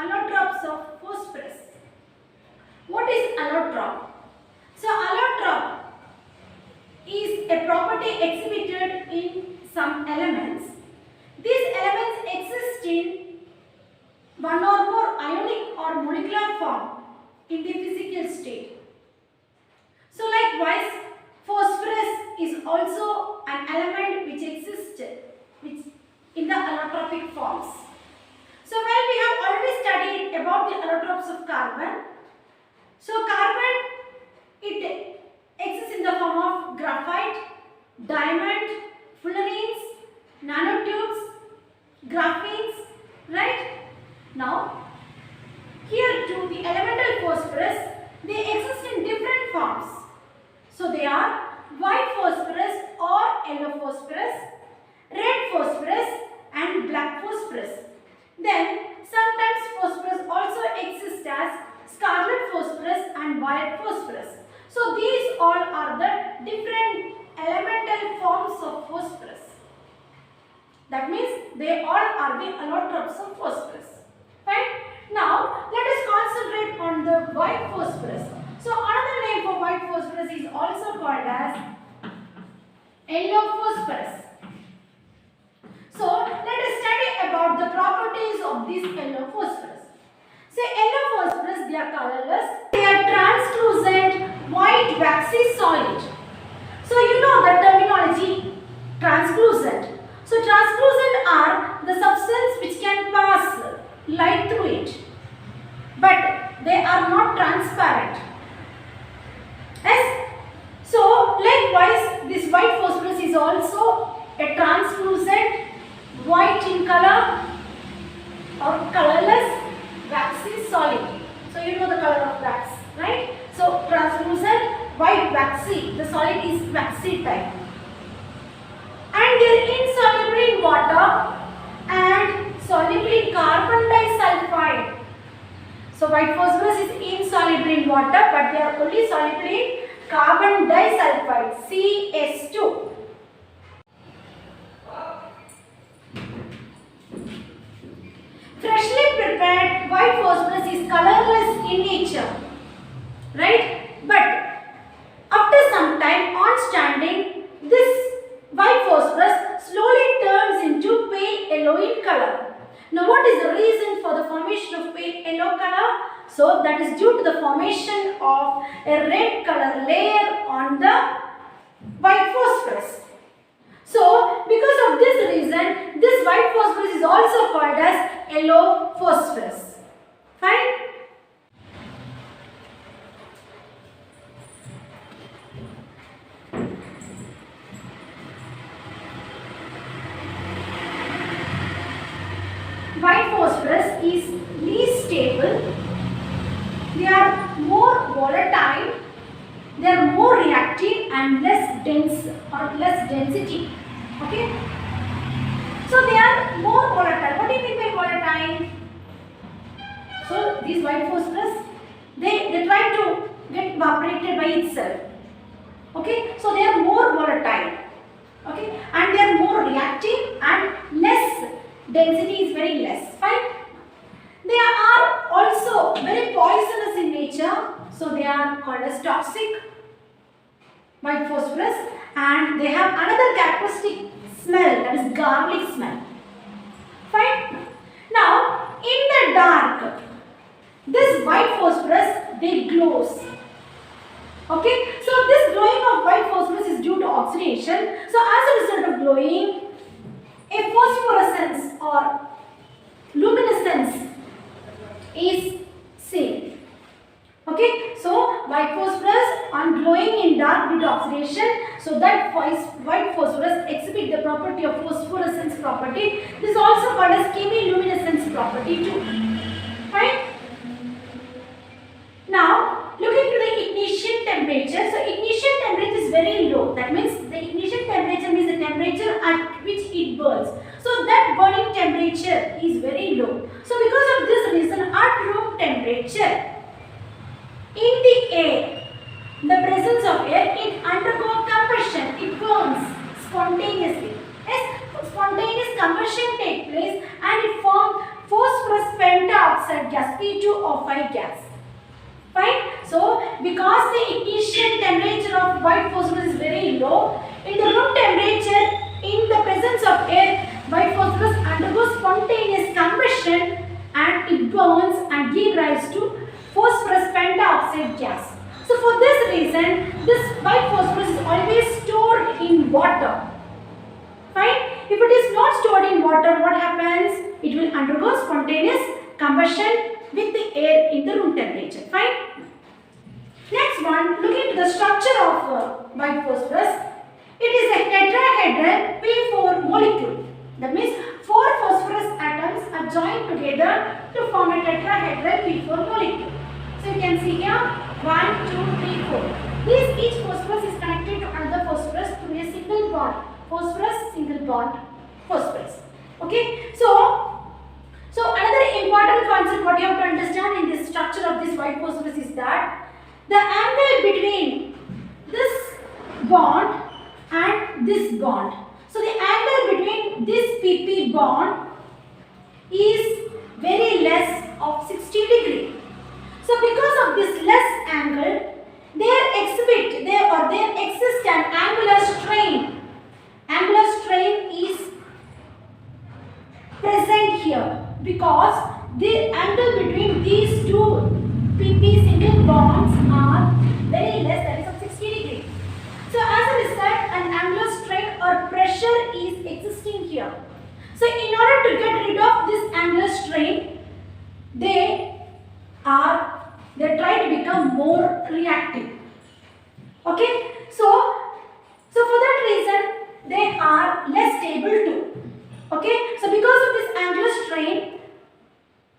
allotropes of phosphorus. What is allotrope? So allotrope is a property exhibited in some elements. These elements exist in one or more ionic or molecular form in the physical state. So likewise, phosphorus is also an element which exists in the allotropic forms. So we have already studied about the allotropes of carbon. So carbon, it exists in the form of graphite, diamond, fullerenes, nanotubes, graphenes, right? Now, here too the elemental phosphorus, they exist in different forms. So they are white phosphorus or yellow phosphorus, red phosphorus and black phosphorus. Then sometimes phosphorus also exists as scarlet phosphorus and violet phosphorus. So these all are the different elemental forms of phosphorus. That means they all are the allotropes of phosphorus. Fine. Now let us concentrate on the white phosphorus. So another name for white phosphorus is also called as yellow phosphorus. So let us study about the properties of this yellow phosphorus. So yellow phosphorus, they are colorless, they are translucent white waxy solid. So you know the terminology translucent. So translucent are the substance which can pass light through it, but they are not transparent. Yes? So likewise, this white phosphorus is also a translucent white in color or colorless waxy solid. So you know the color of wax, right? So translucent white waxy, the solid is waxy type. And they are insoluble in water and soluble in carbon disulfide. So white phosphorus is insoluble in water, but they are only soluble in carbon disulfide, CS2. Freshly prepared white phosphorus is colorless in nature, right? But after some time on standing, this white phosphorus slowly turns into pale yellow in color. Now what is the reason for the formation of pale yellow color? So that is due to the formation of a red color layer on the white phosphorus. So because of this reason, this white phosphorus is also called as yellow phosphorus. Fine? White phosphorus is least stable, they are more volatile, they are more reactive and less dense or less density. Okay? So they are more volatile. What do you mean by volatile? So these white phosphorus, they try to get evaporated by itself. Okay? So they are more volatile. Okay? And they are more reactive and less density is very less. Fine? They are also very poisonous in nature. So they are called as toxic, white phosphorus, and they have another characteristic smell, that is garlic smell. Fine? Now in the dark, this white phosphorus, they glows. Okay? So this glowing of white phosphorus is due to oxidation. So as a result of glowing, a phosphorescence or luminescence is seen. Okay, so white phosphorus on glowing in dark due to oxidation, so that white phosphorus exhibit the property of phosphorescence property. This is also called as chemiluminescence property too. Fine. Now looking to the ignition temperature. So ignition temperature is very low. That means the ignition temperature means the temperature at which it burns. So that burning temperature is very low. So because of this reason, at room temperature, in the air, the presence of air, it undergoes combustion. It burns spontaneously. Yes, spontaneous combustion takes place and it forms phosphorus pentaoxide. gas, P2O5 gas. Fine. So because the ignition temperature of white phosphorus is very low, in the room temperature, in the presence of air, white phosphorus undergoes spontaneous combustion and it burns and gives rise to phosphorus pentaoxide gas. So for this reason, this white phosphorus is always stored in water. Fine. If it is not stored in water, what happens? It will undergo spontaneous combustion with the air in the room temperature. Fine. Next one, look into the structure of white phosphorus. It is a tetrahedral P4 molecule. That means 4 phosphorus atoms are joined together to form a tetrahedral P4 molecule. So you can see here 1, 2, 3, 4. Each phosphorus is connected to another phosphorus through a single bond. Phosphorus, single bond, phosphorus. Okay. So another important concept what you have to understand in this structure of this white phosphorus is that the angle between this bond and this bond. So the angle between this PP bond is very less of 60 degree. So because of this less angle, there exists an angular strain. Angular strain is present here because the angle between these two PP single bonds are very less, that is of 60 degree. So as a result, an angular strain or pressure is existing here. So in order to get rid of this angular strain, they try to become more reactive. Okay, so for that reason they are less stable too. Okay, so because of this angular strain,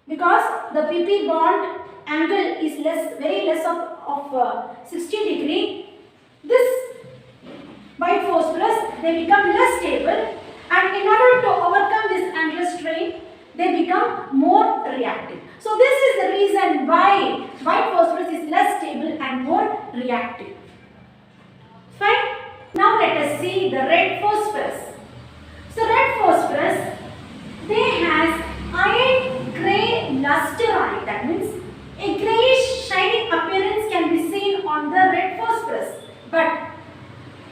because the PP bond angle is very less of 60 degree, this white phosphorus, they become less stable, and in order to overcome this angular strain, they become more reactive. So this is the reason why white phosphorus is less stable and more reactive. Fine. Now let us see the red phosphorus. So red phosphorus, they has iron grey luster on it. That means a greyish shining appearance can be seen on the red phosphorus. But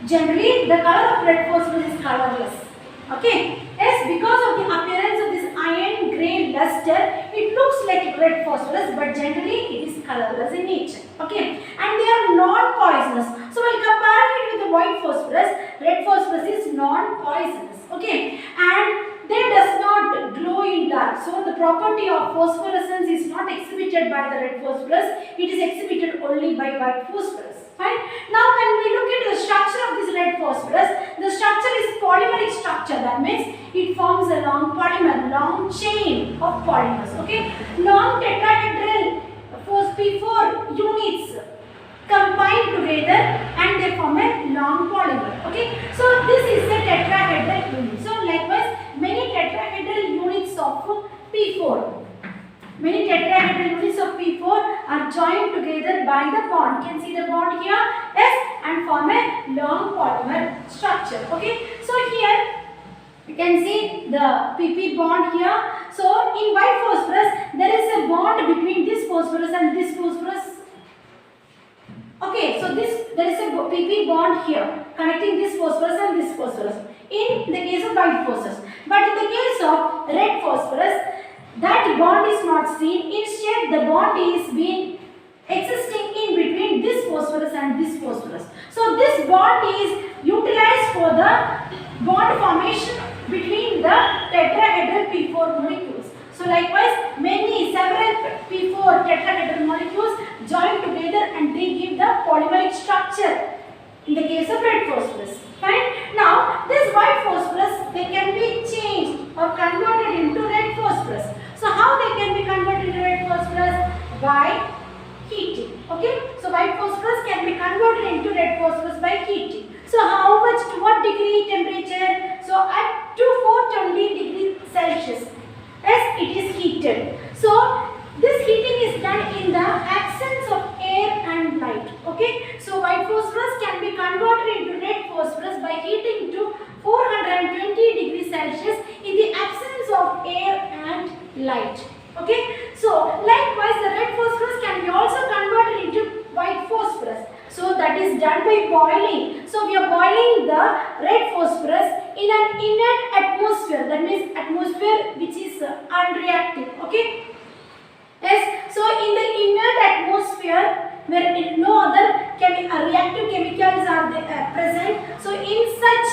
generally the color of red phosphorus is colorless. Okay. Yes, because of the appearance of this iron grey luster, it looks like red phosphorus, but generally it is colorless in nature. Okay. And they are non-poisonous. So while comparing it with the white phosphorus, red phosphorus is non-poisonous. Okay. And they does not glow in dark. So the property of phosphorescence is not exhibited by the red phosphorus. It is exhibited only by white phosphorus. Fine. Now when we look into the structure of this red phosphorus, the structure is polymeric structure. That means it forms a long polymer, long chain of polymers. Okay. Long tetrahedral P4 units combine together and they form a long polymer. Okay. So this is a tetrahedral unit. So likewise many tetrahedral units of P4. Many tetrahedral units of P4 are joined together by the bond. You can see the bond here, yes, and form a long polymer structure. Okay. So here you can see the PP bond here. So in white phosphorus there is a bond between this phosphorus and this phosphorus. Okay. So there is a PP bond here connecting this phosphorus and this phosphorus in the case of white phosphorus. But in the case of red phosphorus, that bond is not seen. Instead, the bond is being existing in between this phosphorus and this phosphorus. So this bond is utilized for the bond formation between the tetrahedral P4 molecules. So likewise, several P4 tetrahedral molecules join together and they give the polymeric structure in the case of red phosphorus. Fine. Now, this white phosphorus, they can be changed or converted into red phosphorus. So how they can be converted into red phosphorus? By heating. Okay. So white phosphorus can be converted into red phosphorus by heating. So how much, to what degree temperature? So at 420 degrees Celsius. Yes, it is heated. So this heating is done in the absence of air and light. Okay. So white phosphorus can be converted into red phosphorus by heating to 420 degrees Celsius in the absence of air and light. Okay. So by boiling. So we are boiling the red phosphorus in an inert atmosphere. That means atmosphere which is unreactive. Okay. Yes. So in the inert atmosphere where no other reactive chemicals are present. So in such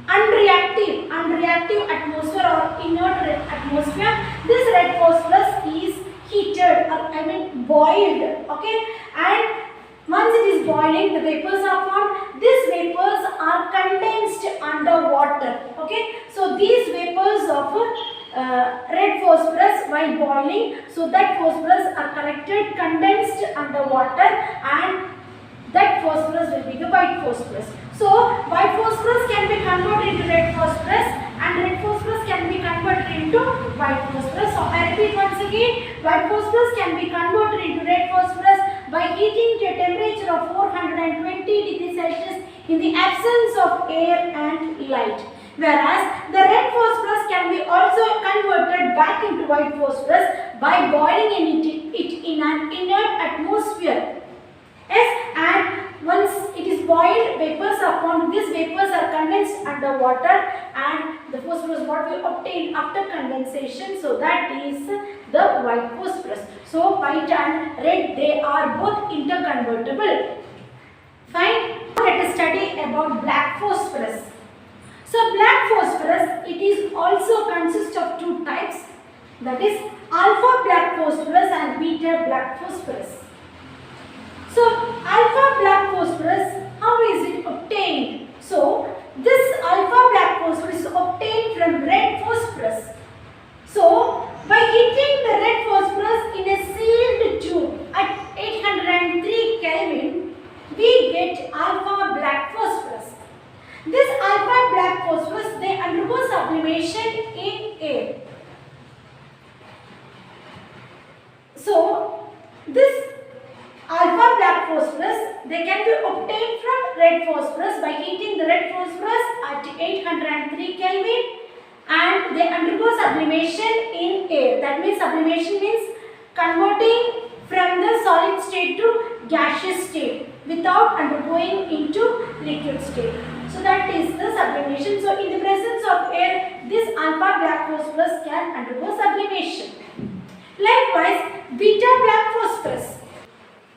unreactive atmosphere or inert atmosphere, this red phosphorus is heated or boiled. Okay, and once it is boiling, the vapors are formed. These vapors are condensed under water. Okay, so these vapors of red phosphorus while boiling, so that phosphorus are collected, condensed under water, and that phosphorus will be the white phosphorus. So white phosphorus can be converted into red phosphorus, and red phosphorus can be converted into white phosphorus. So I repeat once again, white phosphorus can be converted into red phosphorus by heating to a temperature of 420 degrees Celsius in the absence of air and light. Whereas the red phosphorus can be also converted back into white phosphorus by boiling it in an inert atmosphere. Yes, and once it is boiled, vapors are formed. These vapors are condensed under water, and the phosphorus what we obtain after condensation. So that is the white phosphorus. So white and red, they are both interconvertible. Fine. Let us study about black phosphorus. So black phosphorus, it is also consists of two types, that is alpha black phosphorus and beta black phosphorus. So alpha black phosphorus, how is it obtained? So this alpha black phosphorus is obtained from red phosphorus. So by heating the red phosphorus in a sealed tube at 803 Kelvin, we get alpha black phosphorus. This alpha black phosphorus, they undergo sublimation in air. So this alpha black phosphorus, they can be obtained from red phosphorus by heating the red phosphorus at 803 Kelvin, and they undergo sublimation in air. That means sublimation means converting from the solid state to gaseous state without undergoing into liquid state. So that is the sublimation. So in the presence of air, this alpha black phosphorus can undergo sublimation. Likewise, beta black phosphorus.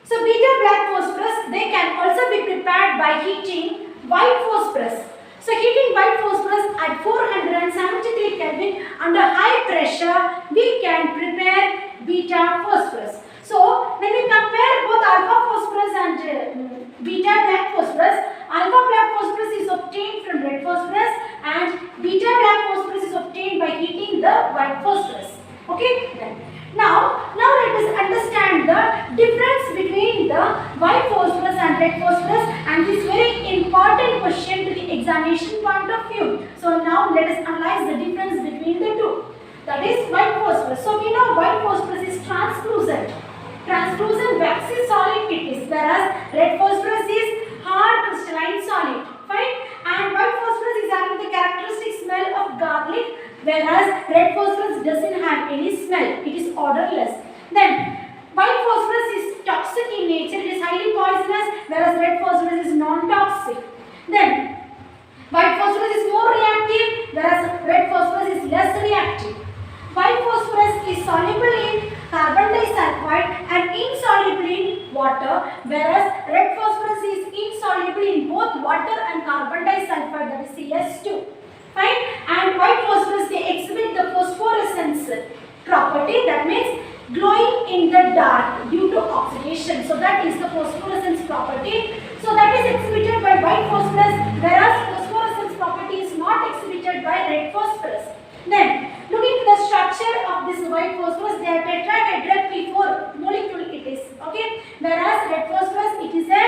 So beta black phosphorus, they can also be prepared by heating white phosphorus. So heating white phosphorus at 473 Kelvin under high pressure, we can prepare beta phosphorus. So when we compare both alpha phosphorus and beta black phosphorus, alpha black phosphorus is obtained from red phosphorus and beta black phosphorus is obtained by heating the white phosphorus. Okay, then. Now let us understand the difference between the white phosphorus and red phosphorus, and this very important question to the examination point of view. So now let us analyze the difference between the two. That is white phosphorus. So we know white phosphorus is translucent. Translucent waxy solid it is, whereas red phosphorus is hard crystalline solid. Fine. And white phosphorus is having the characteristic smell of garlic, whereas red phosphorus doesn't have any smell. It is odorless. Then white phosphorus is toxic in nature. It is highly poisonous, whereas red phosphorus is non-toxic. Then white phosphorus is more reactive, whereas red phosphorus is less reactive. White phosphorus is soluble in carbon disulfide and insoluble in water, whereas red phosphorus is insoluble in both water and carbon disulfide, that is CS2. Fine. And white phosphorus, they exhibit the phosphorescence property, that means glowing in the dark due to oxidation. So that is the phosphorescence property. So that is exhibited by white phosphorus, whereas phosphorescence property is not exhibited by red phosphorus. Then looking at the structure of this white phosphorus, they are tetrahedral P4 molecule it is. Okay, whereas red phosphorus, it is a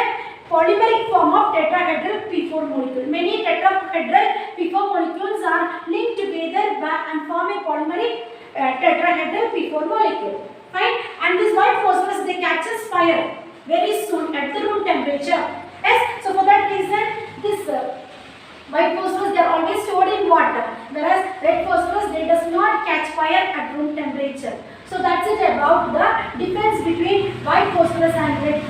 polymeric form of tetrahedral P4 molecule. Many tetrahedral P4 molecules are linked together and form a polymeric tetrahedral P4 molecule. Fine. And this white phosphorus, they catches fire very soon at the room temperature. Yes. So for that reason, this white phosphorus, they are always stored in water, whereas red phosphorus, they does not catch fire at room temperature. So that's it about the difference between white phosphorus and red